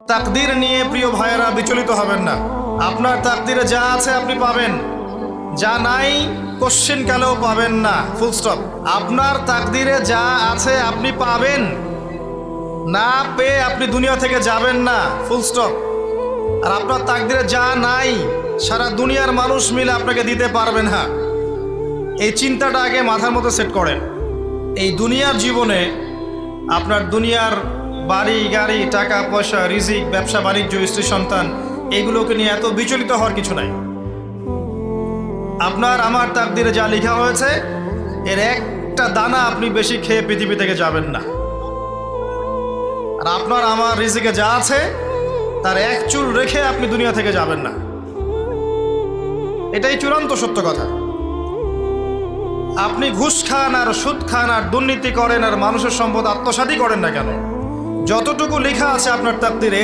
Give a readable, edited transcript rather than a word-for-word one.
তাকদীর নিয়ে প্রিয় ভাইয়েরা বিচলিত হবেন না। আপনার তাকদীরে যা আছে আপনি পাবেন, যা নাই কোশ্চেন কালেও পাবেন না, ফুল স্টপ। আপনার তাকদীরে যা আছে আপনি পাবেন, না পেয়ে আপনি দুনিয়া থেকে যাবেন না, ফুল স্টপ। আর আপনার তাকদীরে যা নাই সারা দুনিয়ার মানুষ মিলে আপনাকে দিতে পারবে না। এই চিন্তাটা আগে মাথার মধ্যে সেট করেন। এই দুনিয়ার জীবনে আপনার দুনিয়ার বাড়ি গাড়ি, টাকা পয়সা, রিজিক, ব্যবসা বাণিজ্য, স্ত্রী সন্তান, এগুলোকে নিয়ে এত বিচলিত হওয়ার কিছু নাই। আপনার আমার তাকদীরে যা লেখা হয়েছে এর একটা দানা আপনি বেশি খেয়ে পৃথিবী থেকে যাবেন না। আর আপনার আমার রিজিকে যা আছে তার এক চুল রেখে আপনি দুনিয়া থেকে যাবেন না। এটাই চূড়ান্ত সত্য কথা। আপনি ঘুষ খান আর সুদ খান আর দুর্নীতি করেন আর মানুষের সম্পদ আত্মসাৎই করেন না কেন, যতটুকু লেখা আছে আপনার তাকদীরে